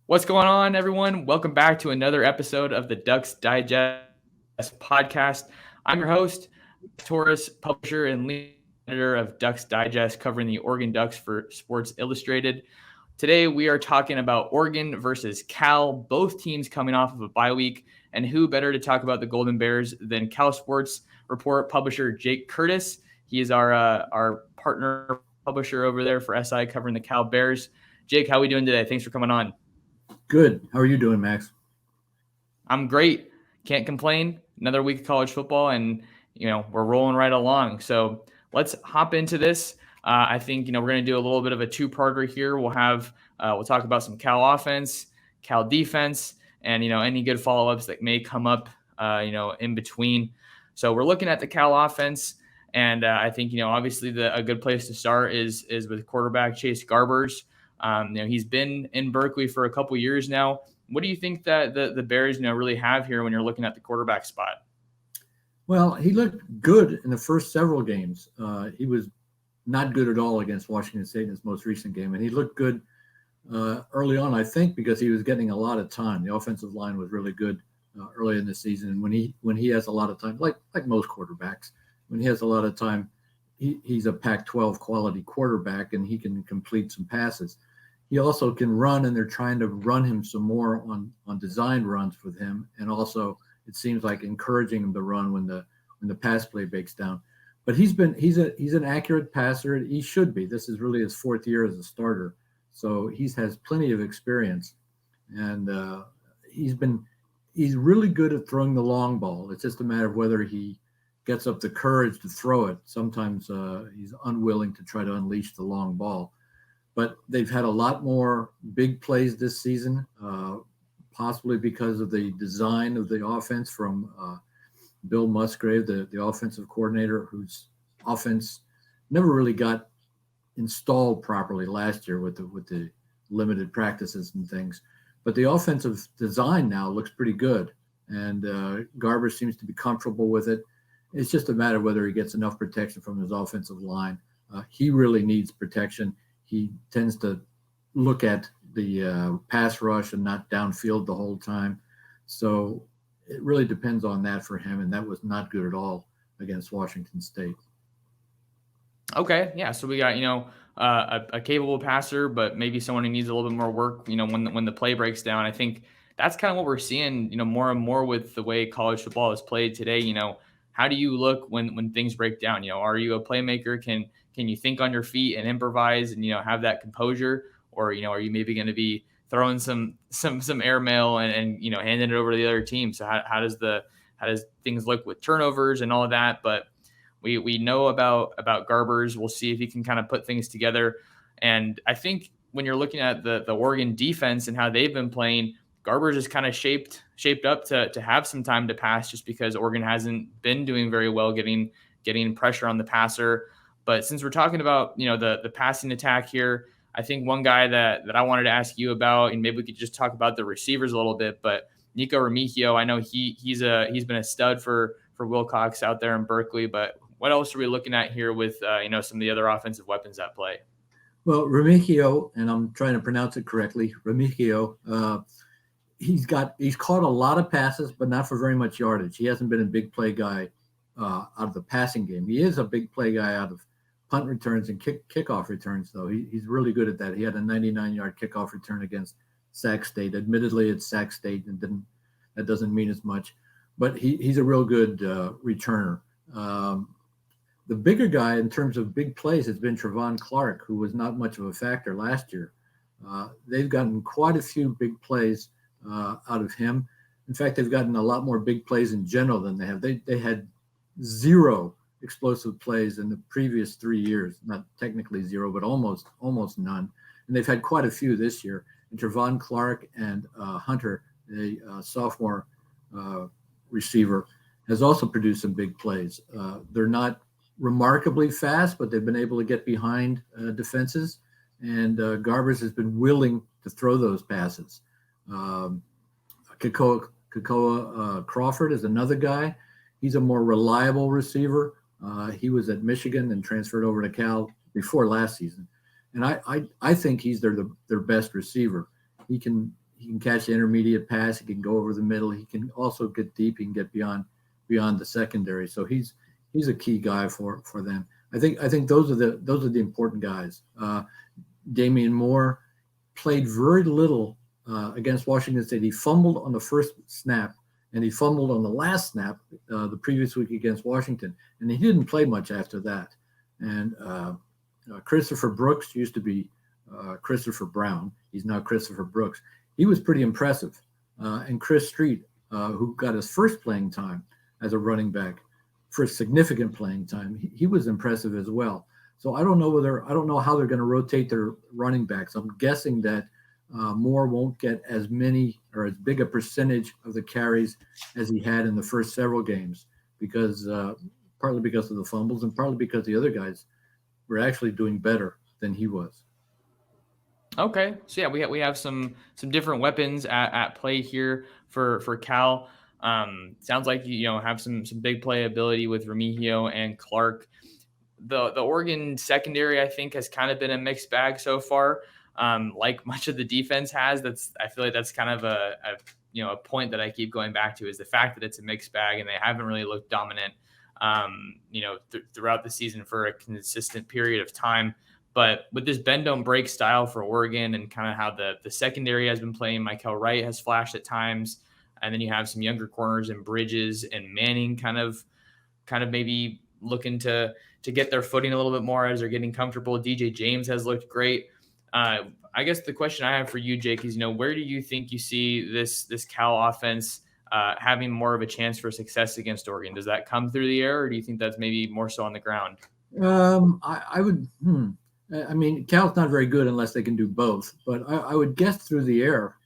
What's going on, everyone? Welcome back to another episode of the Ducks Digest podcast. I'm your host, Torres, publisher and lead editor of Ducks Digest, covering the Oregon Ducks for Sports Illustrated. Today, we are talking about Oregon versus Cal, both teams coming off of a bye week. And who better to talk about the Golden Bears than Cal Sports Report publisher Jake Curtis? He is our partner publisher over there for SI covering the Cal Bears. Jake, how are we doing today? Thanks for coming on. Good. How are you doing, Max? I'm great. Can't complain. Another week of college football, and we're rolling right along. So let's hop into this. I think we're going to do a little bit of a two-parter here. We'll talk about some Cal offense, Cal defense, and any good follow-ups that may come up in between. So we're looking at the Cal offense, and I think obviously a good place to start is with quarterback Chase Garbers. He's been in Berkeley for a couple years now. What do you think that the Bears really have here when you're looking at the quarterback spot? Well, he looked good in the first several games. He was not good at all against Washington State in his most recent game, and he looked good early on, I think, because he was getting a lot of time. The offensive line was really good early in the season, and when he has a lot of time, like most quarterbacks, when he has a lot of time, he's a Pac-12 quality quarterback, and he can complete some passes. He also can run, and they're trying to run him some more on designed runs with him, and also it seems like encouraging him to run when the pass play breaks down. But he's an accurate passer. He should be. This is really his fourth year as a starter, so has plenty of experience, and he's really good at throwing the long ball. It's just a matter of whether he gets up the courage to throw it. Sometimes he's unwilling to try to unleash the long ball. But they've had a lot more big plays this season, possibly because of the design of the offense from Bill Musgrave, the offensive coordinator, whose offense never really got installed properly last year with the limited practices and things. But the offensive design now looks pretty good, and Garber seems to be comfortable with it. It's just a matter of whether he gets enough protection from his offensive line. He really needs protection. He tends to look at the pass rush and not downfield the whole time. So it really depends on that for him, and that was not good at all against Washington State. Okay, yeah. So we got a capable passer, but maybe someone who needs a little bit more work. When the play breaks down, I think that's kind of what we're seeing. More and more with the way college football is played today. How do you look when things break down? Are you a playmaker? Can you think on your feet and improvise and have that composure, or are you maybe going to be throwing some airmail and handing it over to the other team? So how does things look with turnovers and all of that? But we know about Garbers. We'll see if he can kind of put things together. And I think when you're looking at the Oregon defense and how they've been playing, Garbers is kind of shaped up to have some time to pass, just because Oregon hasn't been doing very well getting pressure on the passer. But since we're talking about the passing attack here, I think one guy that I wanted to ask you about, and maybe we could just talk about the receivers a little bit. But Nico Remigio, I know he's been a stud for Wilcox out there in Berkeley. But what else are we looking at here with some of the other offensive weapons at play? Well, Remigio, and I'm trying to pronounce it correctly, Remigio. He's caught a lot of passes, but not for very much yardage. He hasn't been a big play guy out of the passing game. He is a big play guy out of punt returns and kickoff returns, though. He's really good at that. He had a 99-yard kickoff return against Sac State. Admittedly, it's Sac State, and that doesn't mean as much. But he's a real good returner. The bigger guy in terms of big plays has been Travon Clark, who was not much of a factor last year. They've gotten quite a few big plays out of him. In fact, they've gotten a lot more big plays in general than they have. They had zero explosive plays in the previous 3 years, not technically zero, but almost none. And they've had quite a few this year. And Travon Clark and Hunter, a sophomore receiver, has also produced some big plays. They're not remarkably fast, but they've been able to get behind defenses. And Garbers has been willing to throw those passes. Kakoa Crawford is another guy. He's a more reliable receiver. He was at Michigan and transferred over to Cal before last season, and I think he's their best receiver. He can he can catch the intermediate pass. He can go over the middle. He can also get deep. He can get beyond the secondary. So he's a key guy for them. I think those are the important guys. Damian Moore played very little against Washington State. He fumbled on the first snap, and he fumbled on the last snap the previous week against Washington, and he didn't play much after that. And Christopher Brooks used to be Christopher Brown. He's now Christopher Brooks. He was pretty impressive. And Chris Street, who got his first playing time as a running back, first significant playing time, he was impressive as well. So I don't know how they're going to rotate their running backs. I'm guessing that Moore won't get as many or as big a percentage of the carries as he had in the first several games, because partly because of the fumbles and partly because the other guys were actually doing better than he was. Okay, so yeah, we have some different weapons at play here for Cal. Sounds like you have some big playability with Remigio and Clark. The Oregon secondary, I think, has kind of been a mixed bag so far. Like much of the defense has. I feel like that's kind of a point that I keep going back to, is the fact that it's a mixed bag and they haven't really looked dominant throughout the season for a consistent period of time. But with this bend don't break style for Oregon and kind of how the secondary has been playing, Michael Wright has flashed at times, and then you have some younger corners and Bridges and Manning kind of maybe looking to get their footing a little bit more as they're getting comfortable. DJ James has looked great. I guess the question I have for you, Jake, is where do you think you see this Cal offense having more of a chance for success against Oregon? Does that come through the air, or do you think that's maybe more so on the ground? I would. I mean, Cal's not very good unless they can do both, but I would guess through the air.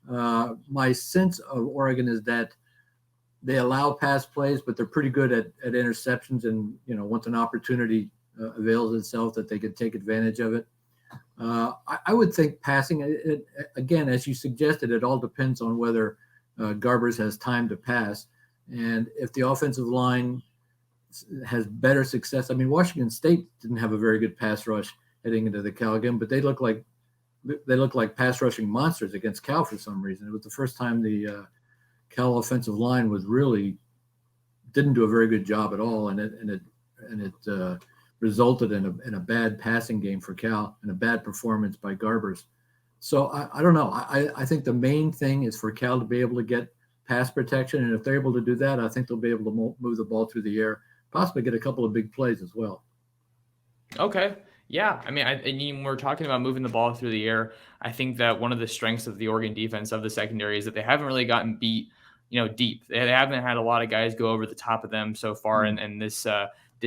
My sense of Oregon is that they allow pass plays, but they're pretty good at interceptions, and once an opportunity avails itself, that they could take advantage of it. I would think passing, again, as you suggested, it all depends on whether Garbers has time to pass, and if the offensive line has better success. I mean, Washington State didn't have a very good pass rush heading into the Cal game, but they look like pass rushing monsters against Cal for some reason. It was the first time the Cal offensive line didn't do a very good job at all, and it resulted in a bad passing game for Cal and a bad performance by Garbers. So I don't know. I think the main thing is for Cal to be able to get pass protection, and if they're able to do that, I think they'll be able to move the ball through the air, possibly get a couple of big plays as well. Okay. Yeah, I mean, and we're talking about moving the ball through the air. I think that one of the strengths of the Oregon defense, of the secondary, is that they haven't really gotten beat, deep. They haven't had a lot of guys go over the top of them so far in this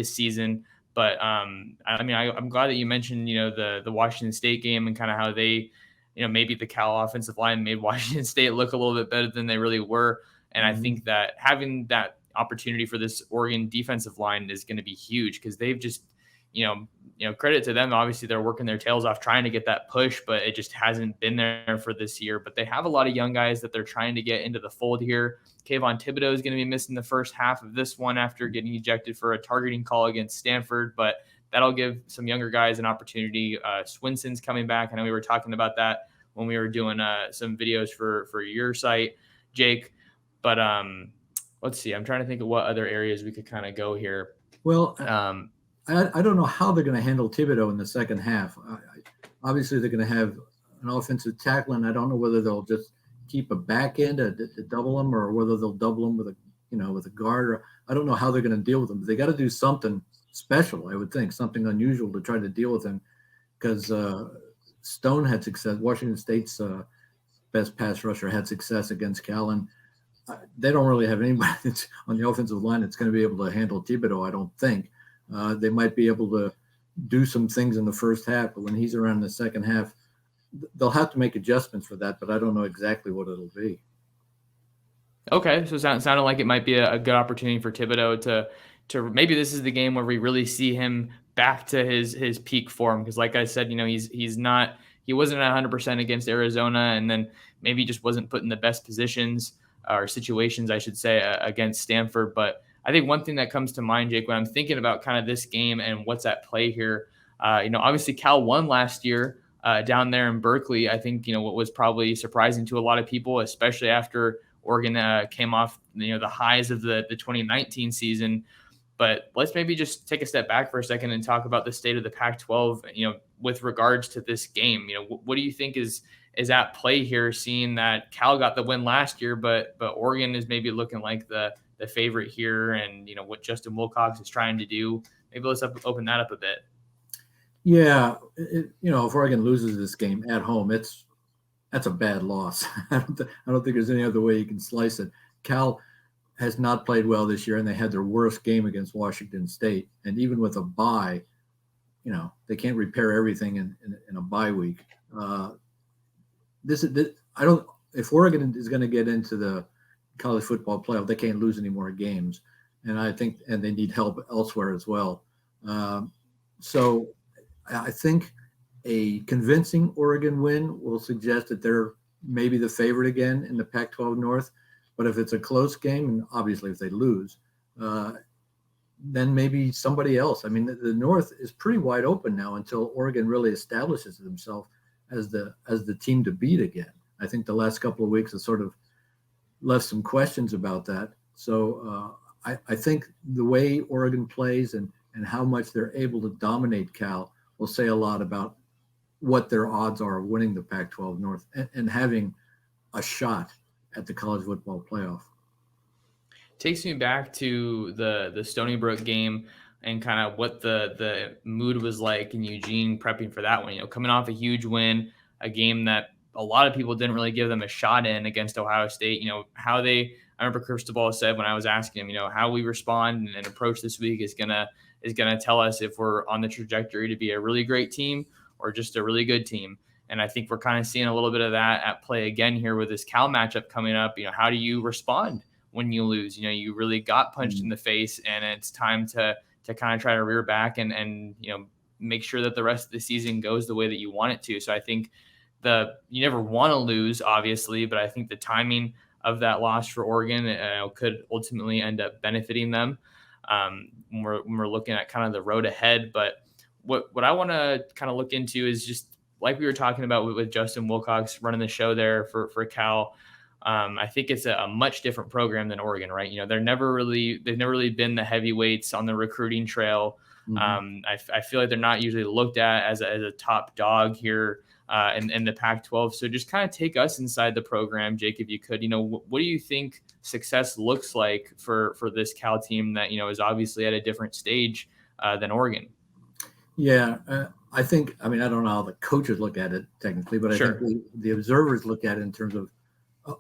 season. But I mean, I'm glad that you mentioned, the Washington State game and kind of how they, maybe the Cal offensive line made Washington State look a little bit better than they really were. And I think that having that opportunity for this Oregon defensive line is going to be huge, because they've just, credit to them. Obviously, they're working their tails off trying to get that push, but it just hasn't been there for this year. But they have a lot of young guys that they're trying to get into the fold here. Kayvon Thibodeau is going to be missing the first half of this one after getting ejected for a targeting call against Stanford, but that'll give some younger guys an opportunity. Swinson's coming back. I know we were talking about that when we were doing some videos for your site, Jake. But let's see. I'm trying to think of what other areas we could kind of go here. Well, I don't know how they're going to handle Thibodeau in the second half. Obviously, they're going to have an offensive tackle, and I don't know whether they'll just keep a back end to double him, or whether they'll double him with a guard. Or I don't know how they're going to deal with him. But they got to do something special, I would think, something unusual to try to deal with him, because Stone had success. Washington State's best pass rusher had success against Cal, and they don't really have anybody that's on the offensive line that's going to be able to handle Thibodeau, I don't think. They might be able to do some things in the first half, but when he's around in the second half, they'll have to make adjustments for that, but I don't know exactly what it'll be. Okay, so it sounded like it might be a good opportunity for Thibodeau to maybe this is the game where we really see him back to his peak form, because like I said, he wasn't at 100% against Arizona, and then maybe just wasn't put in the best positions or situations, I should say, against Stanford. But I think one thing that comes to mind, Jake, when I'm thinking about kind of this game and what's at play here, obviously Cal won last year down there in Berkeley. I think, what was probably surprising to a lot of people, especially after Oregon came off, the highs of the 2019 season. But let's maybe just take a step back for a second and talk about the state of the Pac-12, with regards to this game. What do you think is at play here, seeing that Cal got the win last year, but Oregon is maybe looking like the favorite here, and what Justin Wilcox is trying to do. Maybe let's open that up a bit. Yeah, if Oregon loses this game at home, that's a bad loss. I don't think there's any other way you can slice it. Cal has not played well this year, and they had their worst game against Washington State. And even with a bye, they can't repair everything in a bye week. If Oregon is going to get into the college football playoff, they can't lose any more games. And they need help elsewhere as well. So I think a convincing Oregon win will suggest that they're maybe the favorite again in the Pac-12 North. But if it's a close game, and obviously if they lose, then maybe somebody else. I mean, the North is pretty wide open now until Oregon really establishes themselves as the team to beat again. I think the last couple of weeks has sort of left some questions about that. So I think the way Oregon plays and how much they're able to dominate Cal will say a lot about what their odds are of winning the Pac-12 North and having a shot at the college football playoff. Takes me back to the Stony Brook game and kind of what the mood was like in Eugene prepping for that one. Coming off a huge win, a game that a lot of people didn't really give them a shot in against Ohio State. I remember Cristobal said when I was asking him, how we respond and approach this week is gonna tell us if we're on the trajectory to be a really great team or just a really good team. And I think we're kind of seeing a little bit of that at play again here with this Cal matchup coming up. How do you respond when you lose? You really got punched in the face, and it's time to kind of try to rear back and make sure that the rest of the season goes the way that you want it to. So I think you never want to lose, obviously, but I think the timing of that loss for Oregon could ultimately end up benefiting them when we're looking at kind of the road ahead. But what I want to kind of look into is just like we were talking about with Justin Wilcox running the show there for Cal. I think it's a much different program than Oregon, right? They've never really been the heavyweights on the recruiting trail. Mm-hmm. I feel like they're not usually looked at as a top dog here in the Pac-12. So just kind of take us inside the program, Jake, if you could. What do you think success looks like for this Cal team that is obviously at a different stage than Oregon? Yeah, I don't know how the coaches look at it technically, but I think the observers look at it in terms of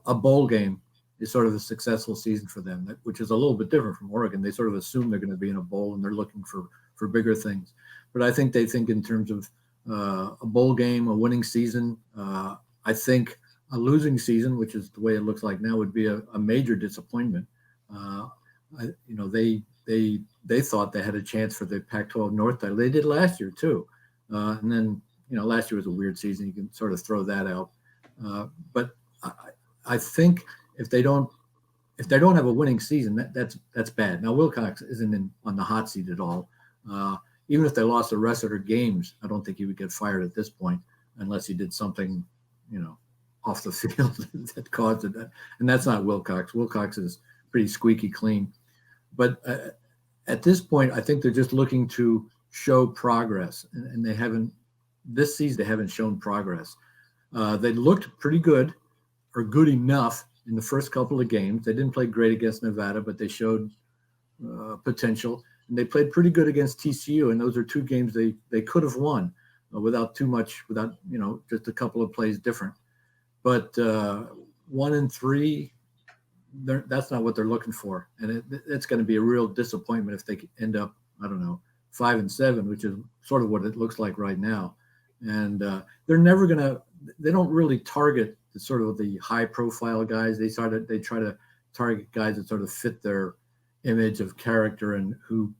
a bowl game is sort of a successful season for them, which is a little bit different from Oregon. They sort of assume they're going to be in a bowl and they're looking for bigger things. But I think they think in terms of a bowl game, a winning season. I think a losing season, which is the way it looks like now, would be a major disappointment. They thought they had a chance for the Pac-12 North title. They did last year too, and then last year was a weird season. You can sort of throw that out. But I think if they don't have a winning season, that's bad. Now Wilcox isn't on the hot seat at all. Even if they lost the rest of their games, I don't think he would get fired at this point unless he did something, off the field that caused it. And that's not Wilcox. Wilcox is pretty squeaky clean. But at this point, I think they're just looking to show progress, and they haven't. This season, they haven't shown progress. They looked pretty good, or good enough, in the first couple of games. They didn't play great against Nevada, but they showed potential. And they played pretty good against TCU, and those are two games they could have won without just a couple of plays different. But 1-3. That's not what they're looking for, and it's going to be a real disappointment if they end up 5-7, which is sort of what it looks like right now. And they're never going to. They don't really target the high profile guys. They try to target guys that sort of fit their image of character and who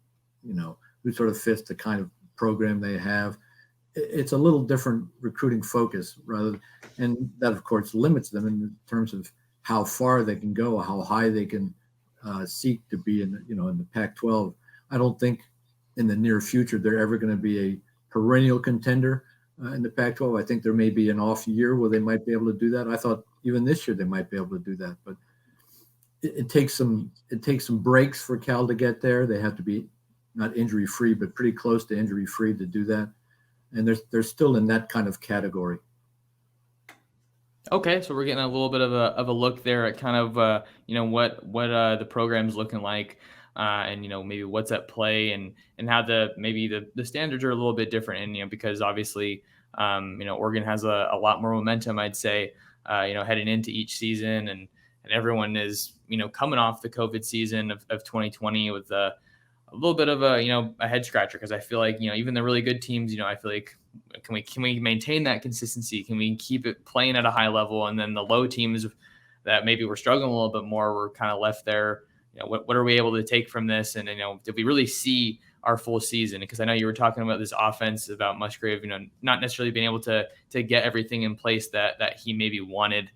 sort of fits the kind of program they have. It's a little different recruiting focus and that of course limits them in terms of how far they can go, how high they can seek to be in the Pac-12. I don't think in the near future they're ever going to be a perennial contender, in the Pac-12. I think there may be an off year where they might be able to do that. I thought even this year they might be able to do that, but it takes some breaks for Cal to get there. They have to be not injury free, but pretty close to injury free to do that, and they're still in that kind of category. Okay, so we're getting a little bit of a look there at kind of what the program's looking like, and maybe what's at play, and how maybe the standards are a little bit different, and because obviously Oregon has a lot more momentum, I'd say, heading into each season, and everyone is coming off the COVID season of 2020 with a little bit of a head scratcher, because I feel like even the really good teams, I feel like can we maintain that consistency? Can we keep it playing at a high level? And then the low teams that maybe we're struggling a little bit more, we're kind of left there. What are we able to take from this? And did we really see our full season? Because I know you were talking about this offense, about Musgrave, not necessarily being able to get everything in place that he maybe wanted.